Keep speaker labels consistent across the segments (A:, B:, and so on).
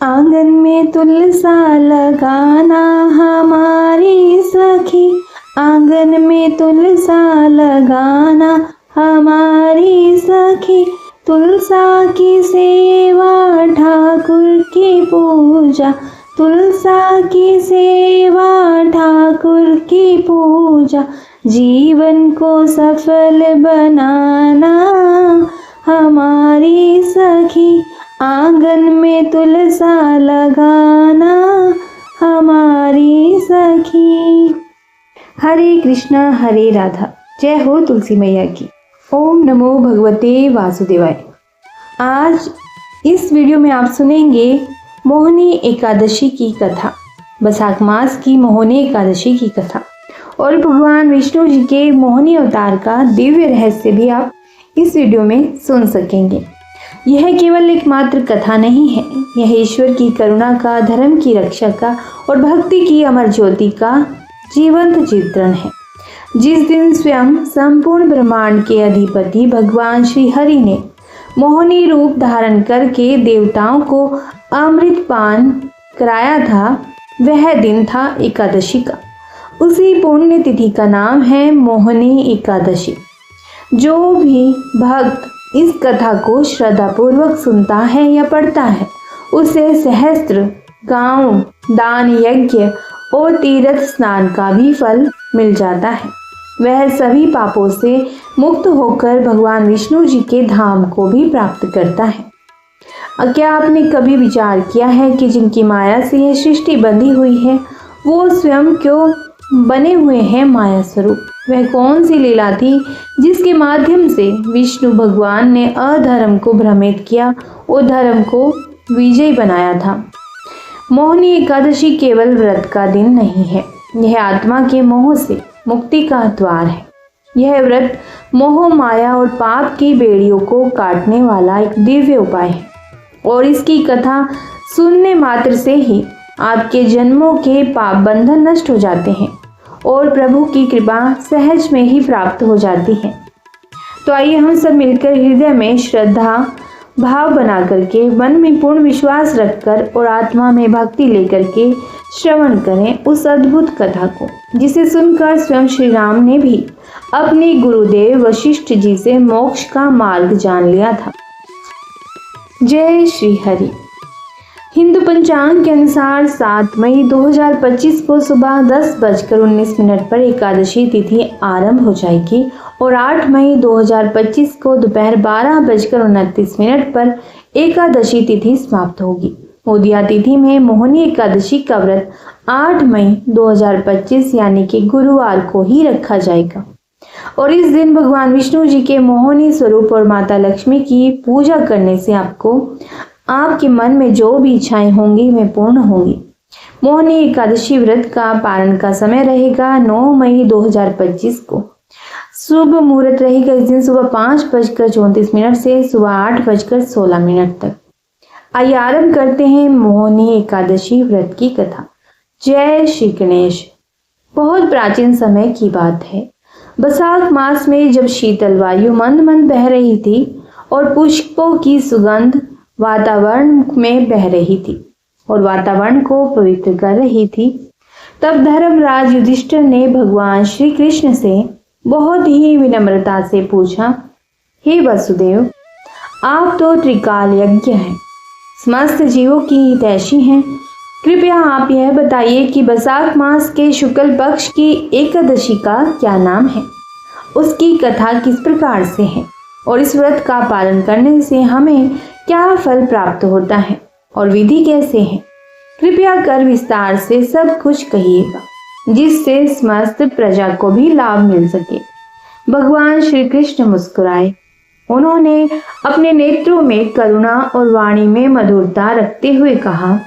A: आंगन में तुलसा लगाना हमारी सखी, आंगन में तुलसा लगाना हमारी सखी। तुलसा की सेवा ठाकुर की पूजा, तुलसा की सेवा ठाकुर की पूजा। जीवन को सफल बनाना हमारी सखी, आंगन में तुलसा लगाना हमारी सखी। हरे कृष्णा हरे राधा। जय हो तुलसी मैया की। ओम नमो भगवते वासुदेवाय। आज इस वीडियो में आप सुनेंगे मोहिनी एकादशी की कथा, बैसाख मास की मोहिनी एकादशी की कथा और भगवान विष्णु जी के मोहिनी अवतार का दिव्य रहस्य भी आप इस वीडियो में सुन सकेंगे। यह केवल एक मात्र कथा नहीं है, यह ईश्वर की करुणा का, धर्म की रक्षा का और भक्ति की अमर ज्योति का जीवंत चित्रण है। जिस दिन स्वयं संपूर्ण ब्रह्मांड के अधिपति भगवान श्री हरि ने मोहिनी रूप धारण करके देवताओं को अमृत पान कराया था, वह दिन था एकादशी का। उसी पुण्य तिथि का नाम है मोहिनी एकादशी। जो भी भक्त इस कथा को श्रद्धापूर्वक सुनता है या पढ़ता है, उसे सहस्त्र गांव दान, यज्ञ और तीर्थ स्नान का भी फल मिल जाता है। वह सभी पापों से मुक्त होकर भगवान विष्णु जी के धाम को भी प्राप्त करता है। क्या आपने कभी विचार किया है कि जिनकी माया से यह सृष्टि बंधी हुई है, वो स्वयं क्यों बने हुए हैं माया स्वरूप? वह कौन सी लीला थी जिसके माध्यम से विष्णु भगवान ने अधर्म को भ्रमित किया और धर्म को विजयी बनाया था? मोहिनी एकादशी केवल व्रत का दिन नहीं है, यह आत्मा के मोह से मुक्ति का द्वार है। यह व्रत मोह, माया और पाप की बेड़ियों को काटने वाला एक दिव्य उपाय है और इसकी कथा सुनने मात्र से ही आपके जन्मों के पाप बंधन नष्ट हो जाते हैं और प्रभु की कृपा सहज में ही प्राप्त हो जाती है। तो आइए हम सब मिलकर हृदय में श्रद्धा भाव बना करके, मन में पूर्ण विश्वास रखकर और आत्मा में भक्ति लेकर के श्रवण करें उस अद्भुत कथा को, जिसे सुनकर स्वयं श्री राम ने भी अपने गुरुदेव वशिष्ठ जी से मोक्ष का मार्ग जान लिया था। जय श्री हरि। हिंदू पंचांग के अनुसार 7 मई 2025 को सुबह 10:19 पर एकादशी तिथि आरंभ हो जाएगी और 8 मई 2025 को दोपहर 12:29 पर एकादशी तिथि समाप्त होगी। उदया तिथि में मोहिनी एकादशी का व्रत 8 मई 2025 यानी कि गुरुवार को ही रखा जाएगा और इस दिन भगवान विष्णु जी के मोहिनी स्वरूप और माता लक्ष्मी की पूजा करने से आपके मन में जो भी इच्छाएं होंगी वे पूर्ण होंगी। मोहिनी एकादशी व्रत का पारण का समय रहेगा 9 मई 2025 को। शुभ मुहूर्त रहेगा इस दिन सुबह 5:34 से सुबह 8:16 तक। आइए आरंभ करते हैं मोहिनी एकादशी व्रत की कथा। जय श्री गणेश। बहुत प्राचीन समय की बात है। बैसाख मास में जब शीतल वायु मंद मंद बह रही थी और पुष्पों की सुगंध वातावरण में बह रही थी और वातावरण को पवित्र कर रही थी, तब धर्मराज युधिष्ठिर ने भगवान श्री कृष्ण से बहुत ही विनम्रता से पूछा, हे वसुदेव, आप तो त्रिकाल यज्ञ हैं, समस्त जीवों की हितैषी हैं। कृपया आप यह बताइए कि बैसाख मास के शुक्ल पक्ष की एकादशी का क्या नाम है, उसकी कथा किस प्रकार से है और इस व्रत का पालन करने से हमें क्या फल प्राप्त होता है और विधि कैसे है? कृपया कर विस्तार से सब कुछ कहिएगा, जिससे समस्त प्रजा को भी लाभ मिल सके। भगवान श्री कृष्ण मुस्कुराए। उन्होंने अपने नेत्रों में करुणा और वाणी में मधुरता रखते हुए कहा,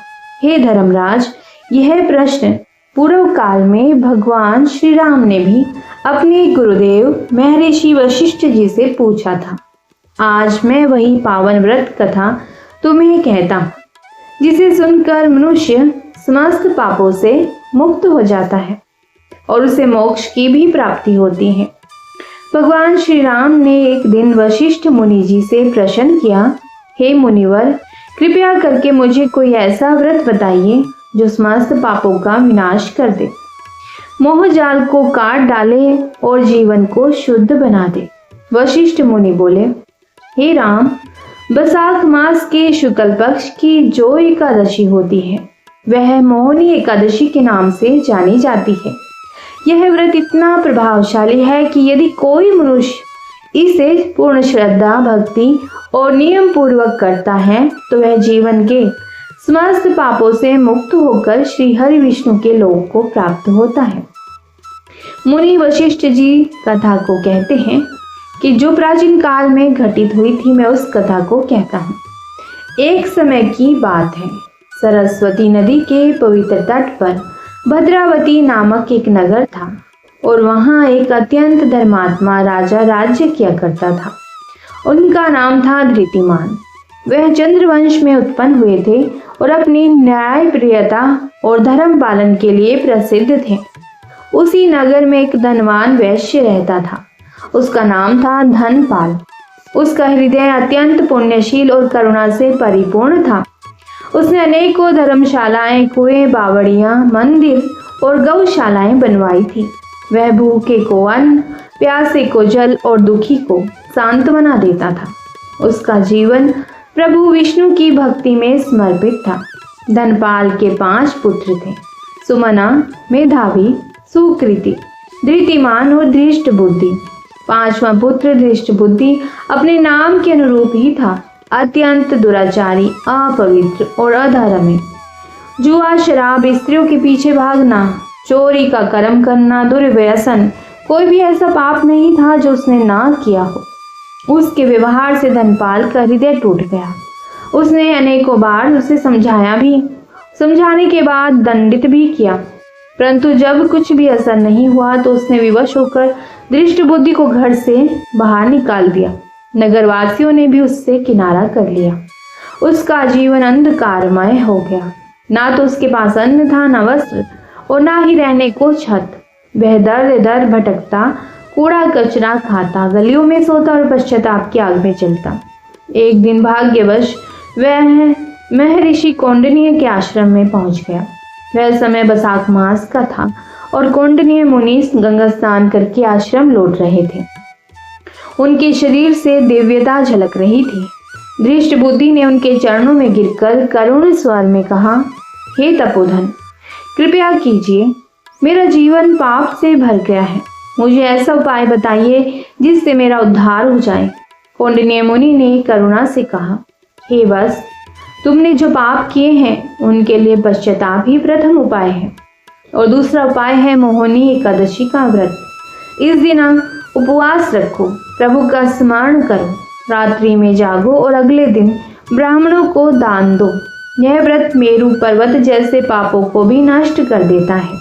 A: हे धर्मराज, यह प्रश्न पूर्व काल में भगवान श्री राम ने भी अपने गुरुदेव महर्षि वशिष्ठ जी से पूछा था। आज मैं वही पावन व्रत कथा तुम्हें कहता हूँ, जिसे सुनकर मनुष्य समस्त पापों से मुक्त हो जाता है और उसे मोक्ष की भी प्राप्ति होती है। भगवान श्री राम ने एक दिन वशिष्ठ मुनि जी से प्रश्न किया, हे मुनिवर, कृपया करके मुझे कोई ऐसा व्रत बताइए जो समस्त पापों का विनाश कर दे, मोह जाल को काट डाले और जीवन को शुद्ध बना दे। वशिष्ठ मुनि बोले, हे राम, बैसाख मास के शुक्ल पक्ष की जो एकादशी होती है वह मोहिनी एकादशी के नाम से जानी जाती है। यह व्रत इतना प्रभावशाली है कि यदि कोई मनुष्य इसे पूर्ण श्रद्धा, भक्ति और नियम पूर्वक करता है तो वह जीवन के समस्त पापों से मुक्त होकर श्री हरि विष्णु के लोक को प्राप्त होता है। मुनि वशिष्ठ जी कथा को कहते हैं कि जो प्राचीन काल में घटित हुई थी, मैं उस कथा को कहता हूँ। एक समय की बात है, सरस्वती नदी के पवित्र तट पर भद्रावती नामक एक नगर था और वहाँ एक अत्यंत धर्मात्मा राजा राज्य किया करता था। उनका नाम था धृतिमान। वह चंद्रवंश में उत्पन्न हुए थे और अपनी न्यायप्रियता और धर्म पालन के लिए प्रसिद्ध थे। उसी नगर में एक धनवान वैश्य रहता था। उसका नाम था धनपाल। उसका हृदय अत्यंत पुण्यशील और करुणा से परिपूर्ण था। उसने अनेकों धर्मशालाएं, कुएं, बावड़ियां, मंदिर और गौशालाएं बनवाई थी। वह भूखे को अन्न, प्यासे को जल और दुखी को सांत्वना देता था। उसका जीवन प्रभु विष्णु की भक्ति में समर्पित था। धनपाल के 5 पुत्र थे, सुमना, मेधावी, सुकृति, धृतिमान और धृष्ट बुद्धि। 5वां पुत्र धृष्ट बुद्धि अपने नाम के अनुरूप ही था, अत्यंत दुराचारी, अपवित्र और अधर्मी। जुआ, शराब, स्त्रियों के पीछे भागना, चोरी का कर्म करना, दुर्व्यसन, कोई भी ऐसा पाप नहीं था जो उसने ना किया हो। उसके व्यवहार से धनपाल का हृदय टूट गया। उसने अनेकों बार उसे समझाया भी, समझाने के बाद दंडित भी किया, परंतु जब कुछ भी असर नहीं हुआ तो उसने विवश होकर दृष्ट बुद्धि को घर से बाहर निकाल दिया। नगरवासियों ने भी उससे किनारा कर लिया। उसका जीवन अंधकारमय हो गया। ना तो उसके पास अन्न था, न वस्त्र और ना ही रहने को छत। वह दर दर भटकता, कूड़ा कचरा खाता, गलियों में सोता और पश्चाताप की आग में चलता। एक दिन भाग्यवश वह महर्षि कौंडिन्य के आश्रम में पहुंच गया। वह समय बैसाख मास का था और कौंडिन्य मुनि गंगा स्नान करके आश्रम लौट रहे थे। उनके शरीर से दिव्यता झलक रही थी। दृष्ट बुद्धि ने उनके चरणों में गिरकर करुण स्वर में कहा, हे तपोधन, कृपया कीजिए, मेरा जीवन पाप से भर गया है। मुझे ऐसा उपाय बताइए जिससे मेरा उद्धार हो जाए। कौंडिन्य मुनि ने करुणा से कहा, हे वत्स, तुमने जो पाप किए हैं उनके लिए पश्चाताप ही प्रथम उपाय है और दूसरा उपाय है मोहिनी एकादशी का व्रत। इस दिन उपवास रखो, प्रभु का स्मरण करो, रात्रि में जागो और अगले दिन ब्राह्मणों को दान दो। यह व्रत मेरु पर्वत जैसे पापों को भी नष्ट कर देता है।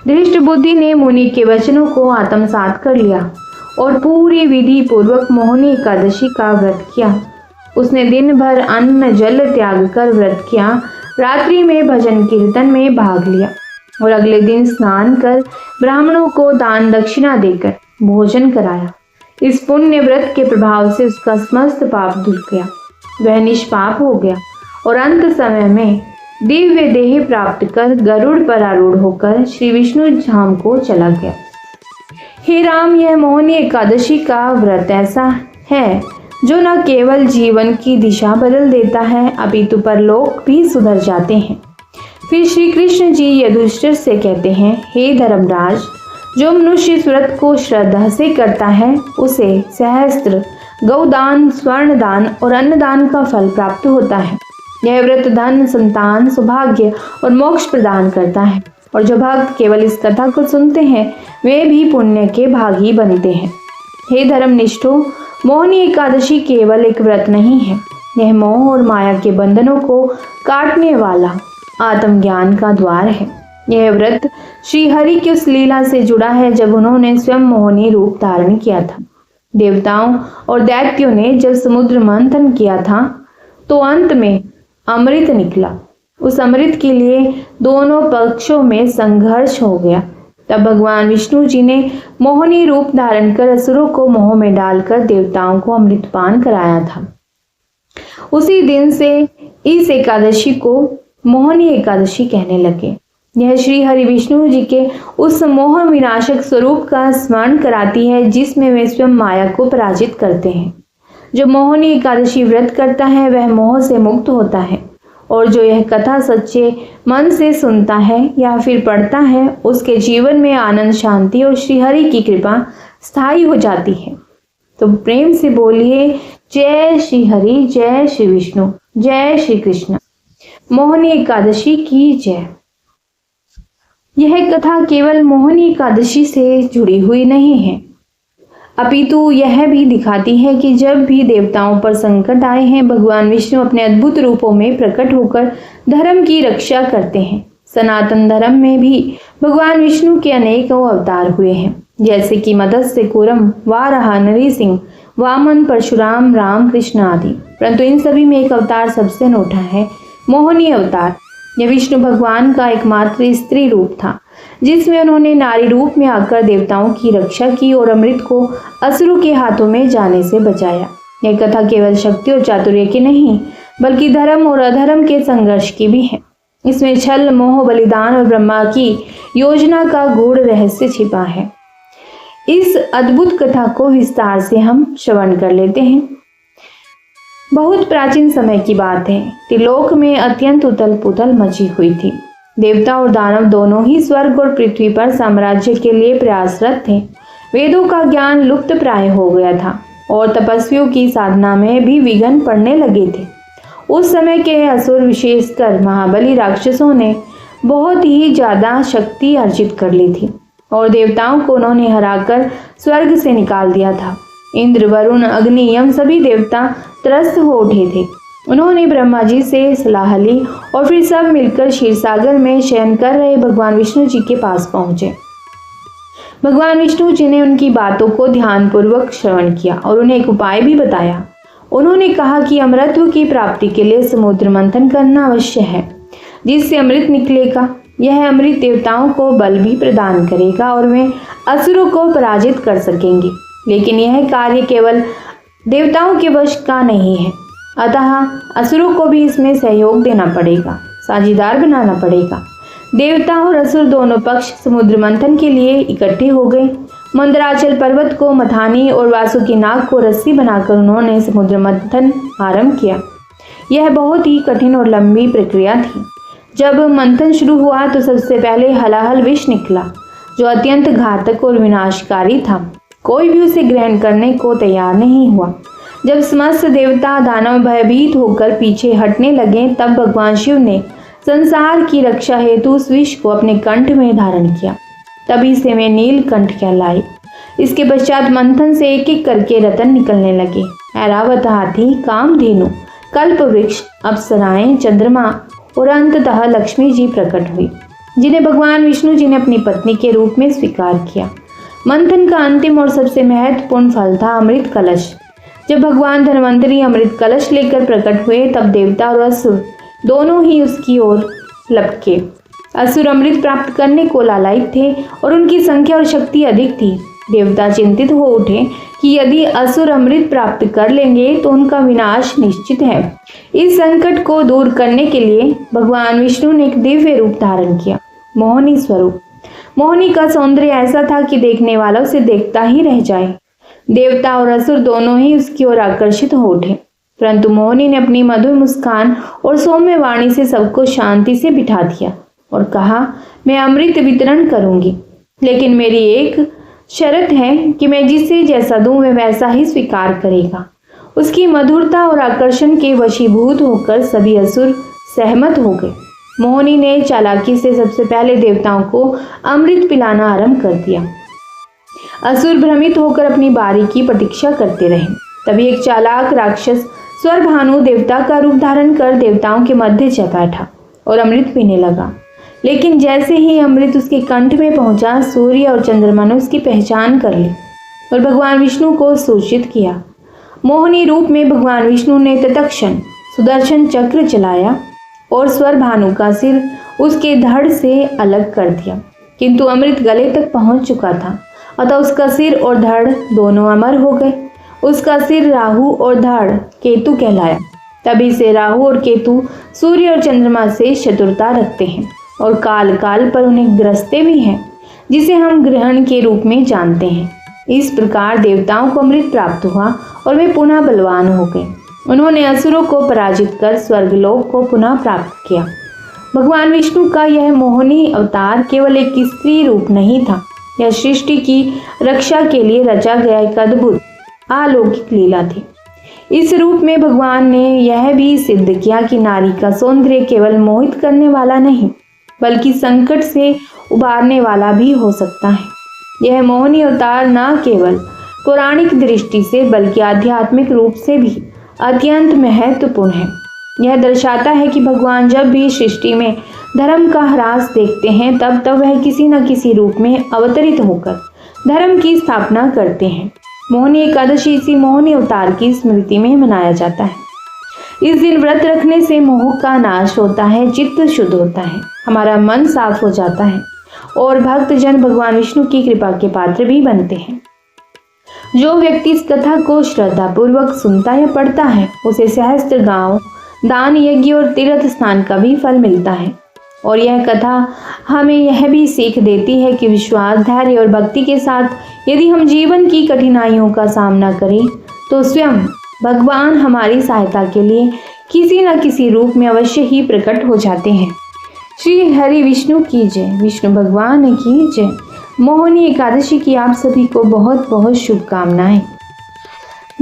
A: धृष्ट बुद्धि ने मुनि के वचनों को आत्मसात कर लिया और पूरी विधि पूर्वक मोहिनी एकादशी का व्रत किया। उसने दिन भर अन्न जल त्याग कर व्रत किया, रात्रि में भजन कीर्तन में भाग लिया और अगले दिन स्नान कर ब्राह्मणों को दान दक्षिणा देकर भोजन कराया। इस पुण्य व्रत के प्रभाव से उसका समस्त पाप धुल गया। वह निष्पाप हो गया और अंत समय में दिव्य देह प्राप्त कर गरुड़ पर आरूढ़ होकर श्री विष्णु धाम को चला गया। हे राम, यह मोहिनी एकादशी का व्रत ऐसा है जो न केवल जीवन की दिशा बदल देता है अपितु परलोक भी सुधर जाते हैं। फिर श्री कृष्ण जी युधिष्ठिर से कहते हैं, हे धर्मराज, जो मनुष्य इस व्रत को श्रद्धा से करता है उसे सहस्त्र गौदान, स्वर्ण दान और अन्नदान का फल प्राप्त होता है। यह व्रत धन, संतान, सौभाग्य और मोक्ष प्रदान करता है और जो भक्त केवल इस कथा को सुनते हैं वे भी पुण्य के भागी बनते हैं। हे धर्मनिष्ठों, मोहिनी एकादशी केवल एक व्रत नहीं है, यह मोह और माया के बंधनों को काटने वाला आत्मज्ञान का द्वार है। यह व्रत श्री हरि की उस लीला से जुड़ा है जब उन्होंने स्वयं मोहिनी रूप धारण किया था। देवताओं और दैत्यों ने जब समुद्र मंथन किया था तो अंत में अमृत निकला। उस अमृत के लिए दोनों पक्षों में संघर्ष हो गया। तब भगवान विष्णु जी ने मोहिनी रूप धारण कर असुरों को मोह में डालकर देवताओं को अमृतपान कराया था। उसी दिन से इस एकादशी को मोहिनी एकादशी कहने लगे। यह श्री हरि विष्णु जी के उस मोह विनाशक स्वरूप का स्मरण कराती है जिसमें वे स्वयं माया को पराजित करते हैं। जो मोहिनी एकादशी व्रत करता है वह मोह से मुक्त होता है, और जो यह कथा सच्चे मन से सुनता है या फिर पढ़ता है उसके जीवन में आनंद, शांति और श्री हरि की कृपा स्थायी हो जाती है। तो प्रेम से बोलिए जय श्री हरि, जय श्री विष्णु, जय श्री कृष्ण। मोहिनी एकादशी की जय। यह कथा केवल मोहिनी एकादशी से जुड़ी हुई नहीं है, अपितु यह भी दिखाती है कि जब भी देवताओं पर संकट आए हैं, भगवान विष्णु अपने अद्भुत रूपों में प्रकट होकर धर्म की रक्षा करते हैं। सनातन धर्म में भी भगवान विष्णु के अनेकों अवतार हुए हैं, जैसे कि मत्स्य कूर्म, वाराह, नरसिंह, वामन, परशुराम, राम, कृष्ण आदि। परंतु इन सभी में एक अवतार सबसे अनूठा है, मोहिनी अवतार। यह विष्णु भगवान का एकमात्र स्त्री रूप था, जिसमें उन्होंने नारी रूप में आकर देवताओं की रक्षा की और अमृत को असुरों के हाथों में जाने से बचाया। यह कथा केवल शक्ति और चातुर्य की नहीं, बल्कि धर्म और अधर्म के संघर्ष की भी है। इसमें छल, मोह, बलिदान और ब्रह्मा की योजना का गूढ़ रहस्य छिपा है। इस अद्भुत कथा को विस्तार से हम श्रवण कर लेते हैं। बहुत प्राचीन समय की बात है। त्रिलोक में अत्यंत उथल पुथल मची हुई थी। देवता और दानव दोनों ही स्वर्ग और पृथ्वी पर साम्राज्य के लिए प्रयासरत थे। वेदों का ज्ञान लुप्त प्राय हो गया था और तपस्वियों की साधना में भी विघ्न पड़ने लगे थे। उस समय के असुर, विशेषकर महाबली राक्षसों ने बहुत ही ज्यादा शक्ति अर्जित कर ली थी और देवताओं को उन्होंने हराकर स्वर्ग से निकाल दिया था। इंद्र, वरुण, अग्नि, यम सभी देवता त्रस्त हो उठे थे। उन्होंने ब्रह्मा जी से सलाह ली और फिर सब मिलकर क्षीरसागर में शयन कर रहे भगवान विष्णु जी के पास पहुंचे। भगवान विष्णु जी ने उनकी बातों को ध्यानपूर्वक श्रवण किया और उन्हें एक उपाय भी बताया। उन्होंने कहा कि अमृतत्व की प्राप्ति के लिए समुद्र मंथन करना अवश्य है, जिससे अमृत निकलेगा। यह अमृत देवताओं को बल भी प्रदान करेगा और वे असुरों को पराजित कर सकेंगे। लेकिन यह कार्य केवल देवताओं के वश का नहीं है, अतः असुरों को भी इसमें सहयोग देना पड़ेगा, साझीदार बनाना पड़ेगा। देवता और असुर दोनों पक्ष समुद्र मंथन के लिए इकट्ठे हो गए। मंदराचल पर्वत को मथानी और वासुकी नाग को रस्सी बनाकर उन्होंने समुद्र मंथन आरंभ किया। यह बहुत ही कठिन और लंबी प्रक्रिया थी। जब मंथन शुरू हुआ तो सबसे पहले हलाहल विष निकला, जो अत्यंत घातक और विनाशकारी था। कोई भी उसे ग्रहण करने को तैयार नहीं हुआ। जब समस्त देवता दानव भयभीत होकर पीछे हटने लगे, तब भगवान शिव ने संसार की रक्षा हेतु उस विष को अपने कंठ में धारण किया। तभी से वे नीलकंठ कहलाए। इसके पश्चात मंथन से एक एक करके रतन निकलने लगे। ऐरावत, हाथी, कामधेनु, कल्प वृक्ष, अप्सराएं, चंद्रमा और अंततः लक्ष्मी जी प्रकट हुई, जिन्हें भगवान विष्णु जी ने अपनी पत्नी के रूप में स्वीकार किया। मंथन का अंतिम और सबसे महत्वपूर्ण फल था अमृत कलश। जब भगवान धन्वंतरी अमृत कलश लेकर प्रकट हुए, तब देवता और असुर दोनों ही उसकी ओर लपके। असुर अमृत प्राप्त करने को लालायित थे और उनकी संख्या और शक्ति अधिक थी। देवता चिंतित हो उठे कि यदि असुर अमृत प्राप्त कर लेंगे तो उनका विनाश निश्चित है। इस संकट को दूर करने के लिए भगवान विष्णु ने एक दिव्य रूप धारण किया, मोहिनी स्वरूप। मोहिनी का सौंदर्य ऐसा था कि देखने वाला उसे देखता ही रह जाए। देवता और असुर दोनों ही उसकी ओर आकर्षित हो उठे, परंतु मोहिनी ने अपनी मधुर मुस्कान और सौम्य वाणी से सबको शांति से बिठा दिया और कहा, मैं अमृत वितरण करूंगी, लेकिन मेरी एक शर्त है कि मैं जिसे जैसा दूं वह वैसा ही स्वीकार करेगा। उसकी मधुरता और आकर्षण के वशीभूत होकर सभी असुर सहमत हो गए। मोहिनी ने चालाकी से सबसे पहले देवताओं को अमृत पिलाना आरंभ कर दिया। असुर भ्रमित होकर अपनी बारी की प्रतीक्षा करते रहे। तभी एक चालाक राक्षस स्वरभानु देवता का रूप धारण कर देवताओं के मध्य जा बैठा और अमृत पीने लगा। लेकिन जैसे ही अमृत उसके कंठ में पहुंचा, सूर्य और चंद्रमा ने उसकी पहचान कर ली और भगवान विष्णु को सूचित किया। मोहिनी रूप में भगवान विष्णु ने तत्क्षण सुदर्शन चक्र चलाया और स्वरभानु का सिर उसके धड़ से अलग कर दिया, किंतु अमृत गले तक पहुंच चुका था, अतः उसका सिर और धड़ दोनों अमर हो गए। उसका सिर राहु और धड़ केतु कहलाया। तभी से राहु और केतु सूर्य और चंद्रमा से शत्रुता रखते हैं और काल काल पर उन्हें ग्रसते भी हैं, जिसे हम ग्रहण के रूप में जानते हैं। इस प्रकार देवताओं को अमृत प्राप्त हुआ और वे पुनः बलवान हो गए। उन्होंने असुरों को पराजित कर स्वर्गलोक को पुनः प्राप्त किया। भगवान विष्णु का यह मोहिनी अवतार केवल एक स्त्री रूप नहीं था, यह सृष्टि की रक्षा के लिए रचा गया एक अद्भुत अलौकिक लीला थी। इस रूप में भगवान ने यह भी सिद्ध किया कि नारी का सौंदर्य केवल मोहित करने वाला नहीं, बल्कि संकट से उबारने वाला भी हो सकता है। यह मोहिनी अवतार न केवल पौराणिक दृष्टि से बल्कि आध्यात्मिक रूप से भी अत्यंत महत्वपूर्ण है। यह दर्शाता है कि भगवान जब भी सृष्टि में धर्म का ह्रास देखते हैं तब वह किसी न किसी रूप में अवतरित होकर धर्म की स्थापना करते हैं। मोहिनी एकादशी इसी मोहिनी अवतार की स्मृति में मनाया जाता है। इस दिन व्रत रखने से मोह का नाश होता है, चित्त शुद्ध होता है, हमारा मन साफ हो जाता है और भक्त जन भगवान विष्णु की कृपा के पात्र भी बनते हैं। जो व्यक्ति इस कथा को श्रद्धा पूर्वक सुनता या पढ़ता है उसे सहस्त्र गांव, दान, यज्ञ और तीर्थ स्नान का भी फल मिलता है। और यह कथा हमें यह भी सीख देती है कि विश्वास, धैर्य और भक्ति के साथ यदि हम जीवन की कठिनाइयों का सामना करें तो स्वयं भगवान हमारी सहायता के लिए किसी न किसी रूप में अवश्य ही प्रकट हो जाते हैं। श्री हरि विष्णु की जय, विष्णु भगवान की जय। मोहिनी एकादशी की आप सभी को बहुत बहुत शुभकामनाएं।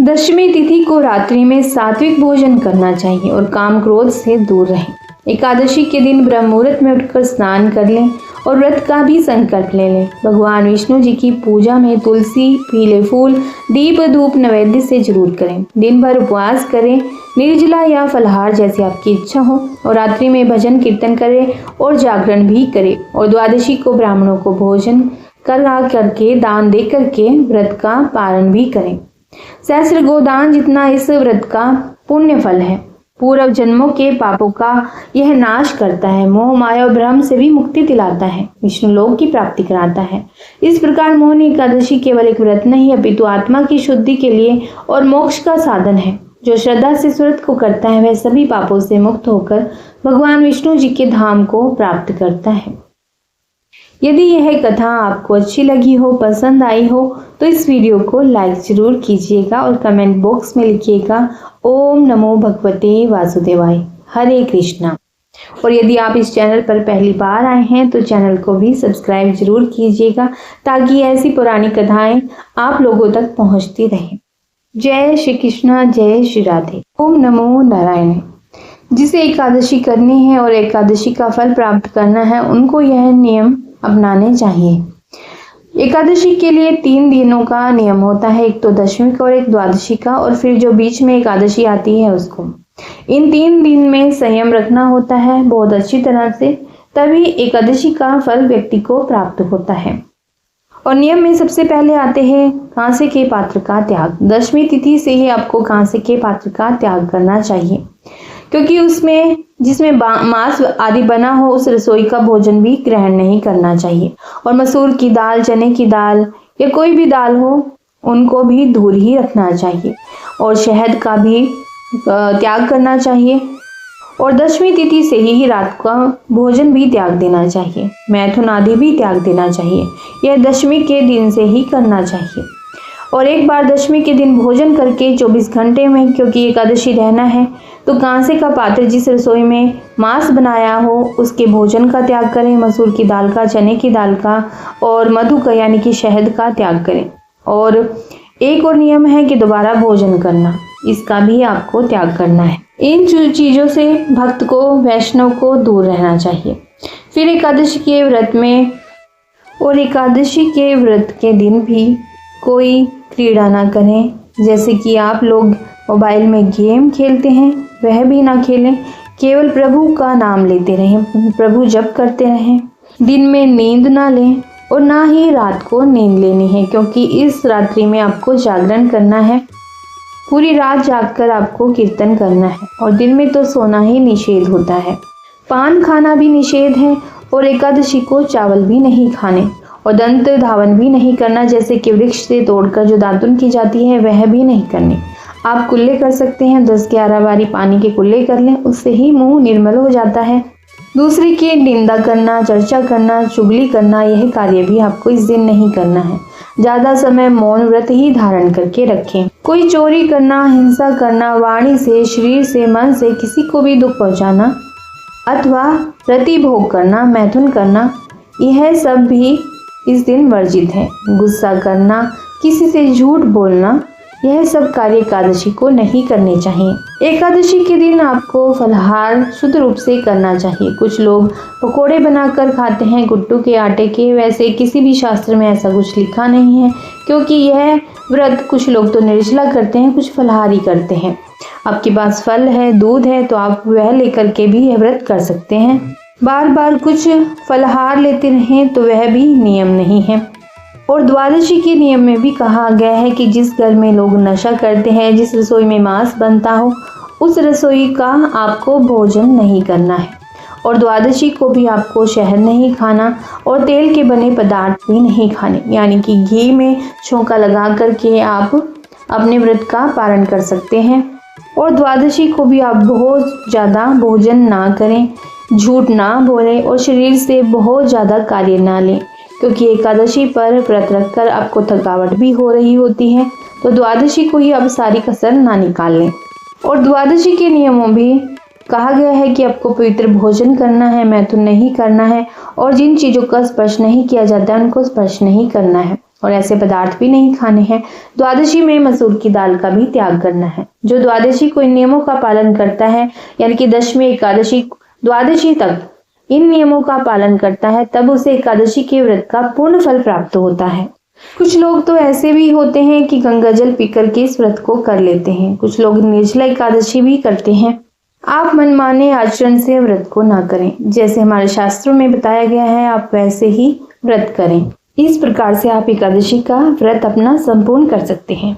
A: दशमी तिथि को रात्रि में सात्विक भोजन करना चाहिए और काम क्रोध से दूर रहें। एकादशी के दिन ब्रह्म मुहूर्त में उठकर स्नान कर लें और व्रत का भी संकल्प ले लें। भगवान विष्णु जी की पूजा में तुलसी, पीले फूल, दीप, धूप नैवेद्य से जरूर करें। दिन भर उपवास करें, निर्जला या फलाहार जैसी आपकी इच्छा हो, और रात्रि में भजन कीर्तन करें और जागरण भी करें। और द्वादशी को ब्राह्मणों को भोजन करके दान दे करके व्रत का पारण भी करें। सहस्त्र गोदान जितना इस व्रत का पुण्य फल है। पूर्व जन्मों के पापों का यह नाश करता है, मोह माया और भ्रम से भी मुक्ति दिलाता है, विष्णु लोक की प्राप्ति कराता है। इस प्रकार मोहिनी एकादशी केवल एक व्रत नहीं अपितु आत्मा की शुद्धि के लिए और मोक्ष का साधन है। जो श्रद्धा से इस व्रत को करता है वह सभी पापों से मुक्त होकर भगवान विष्णु जी के धाम को प्राप्त करता है। यदि यह कथा आपको अच्छी लगी हो, पसंद आई हो तो इस वीडियो को लाइक जरूर कीजिएगा और कमेंट बॉक्स में लिखिएगा ओम नमो भगवते वासुदेवाय, हरे कृष्णा। और यदि आप इस चैनल पर पहली बार आए हैं तो चैनल को भी सब्सक्राइब जरूर कीजिएगा ताकि ऐसी पुरानी कथाएं आप लोगों तक पहुंचती रहें। जय श्री कृष्णा, जय श्री राधे। ओम नमो नारायण। जिसे एकादशी करनी है और एकादशी का फल प्राप्त करना है उनको यह नियम अपनाने चाहिए। एकादशी के लिए 3 दिनों का नियम होता है, एक तो दशमी का और एक द्वादशी का, और फिर जो बीच में एकादशी आती है उसको। इन 3 दिन में संयम रखना होता है बहुत अच्छी तरह से, तभी एकादशी का फल व्यक्ति को प्राप्त होता है। और नियम में सबसे पहले आते हैं कांसे के पात्र का त्याग। दशमी तिथि से ही आपको कांसे के पात्र का त्याग करना चाहिए, क्योंकि उसमें जिसमें मांस आदि बना हो उस रसोई का भोजन भी ग्रहण नहीं करना चाहिए। और मसूर की दाल, चने की दाल या कोई भी दाल हो उनको भी दूर ही रखना चाहिए। और शहद का भी त्याग करना चाहिए। और दशमी तिथि से ही रात का भोजन भी त्याग देना चाहिए। मैथुन आदि भी त्याग देना चाहिए। यह दशमी के दिन से ही करना चाहिए। और एक बार दशमी के दिन भोजन करके 24 घंटे में, क्योंकि एकादशी रहना है, तो कांसे का पात्र जिस रसोई में मांस बनाया हो उसके भोजन का त्याग करें। मसूर की दाल का, चने की दाल का और मधु का यानी कि शहद का त्याग करें। और एक और नियम है कि दोबारा भोजन करना, इसका भी आपको त्याग करना है। इन चीज़ों से भक्त को, वैष्णव को दूर रहना चाहिए। फिर एकादशी के व्रत के दिन भी कोई क्रीड़ा ना करें, जैसे कि आप लोग मोबाइल में गेम खेलते हैं वह भी ना खेलें। केवल प्रभु का नाम लेते रहें, प्रभु जप करते रहें। दिन में नींद ना लें और ना ही रात को नींद लेनी है, क्योंकि इस रात्रि में आपको जागरण करना है। पूरी रात जागकर आपको कीर्तन करना है। और दिन में तो सोना ही निषेध होता है, पान खाना भी निषेध है। और एकादशी को चावल भी नहीं खाने और दंत धावन भी नहीं करना, जैसे कि वृक्ष से तोड़कर जो दातुन की जाती है वह भी नहीं करनी। आप कुल्ले कर सकते हैं, 10-11 बारी पानी के कुल्ले कर लें, उससे ही मुंह निर्मल हो जाता है। दूसरे की निंदा करना, चर्चा करना, चुगली करना, यह कार्य भी आपको इस दिन नहीं करना है। ज़्यादा समय मौन व्रत ही धारण करके रखें। कोई चोरी करना, हिंसा करना, वाणी से, शरीर से, मन से किसी को भी दुख पहुंचाना अथवा प्रतिभोग करना, मैथुन करना, यह सब भी इस दिन वर्जित है। गुस्सा करना, किसी से झूठ बोलना, यह सब कार्य एकादशी को नहीं करने चाहिए। एकादशी के दिन आपको फलाहार शुद्ध रूप से करना चाहिए। कुछ लोग पकोड़े बनाकर खाते हैं गुट्टू के आटे के, वैसे किसी भी शास्त्र में ऐसा कुछ लिखा नहीं है, क्योंकि यह व्रत कुछ लोग तो निर्जला करते हैं, कुछ फलाहारी करते हैं। आपके पास फल है, दूध है, तो आप वह लेकर के भी यह व्रत कर सकते हैं। बार बार कुछ फलाहार लेते रहें तो वह भी नियम नहीं है। और द्वादशी के नियम में भी कहा गया है कि जिस घर में लोग नशा करते हैं, जिस रसोई में मांस बनता हो, उस रसोई का आपको भोजन नहीं करना है। और द्वादशी को भी आपको शहद नहीं खाना और तेल के बने पदार्थ भी नहीं खाने, यानी कि घी में छौंका लगा करके आप अपने व्रत का पालन कर सकते हैं। और द्वादशी को भी आप बहुत ज़्यादा भोजन ना करें, झूठ ना बोलें और शरीर से बहुत ज़्यादा कार्य ना लें, क्योंकि एकादशी पर व्रत रखकर आपको थकावट भी हो रही होती है। तो द्वादशी को ही अब सारी कसर ना निकाल लें। और द्वादशी के नियमों भी कहा गया है कि आपको पवित्र भोजन करना है, मैथुन नहीं करना है, और जिन चीज़ों का स्पर्श नहीं किया जाता है उनको स्पर्श नहीं करना है, और ऐसे पदार्थ भी नहीं खाने हैं। द्वादशी में मसूर की दाल का भी त्याग करना है। जो द्वादशी को इन नियमों का पालन करता है, यानी कि दशमी, एकादशी, द्वादशी तक इन नियमों का पालन करता है, तब उसे एकादशी के व्रत का पूर्ण फल प्राप्त होता है। कुछ लोग तो ऐसे भी होते हैं कि गंगा जल पीकर के इस व्रत को कर लेते हैं। कुछ लोग निर्जला एकादशी भी करते हैं। आप मनमाने आचरण से व्रत को ना करें, जैसे हमारे शास्त्रों में बताया गया है आप वैसे ही व्रत करें। इस प्रकार से आप एकादशी का व्रत अपना संपूर्ण कर सकते हैं।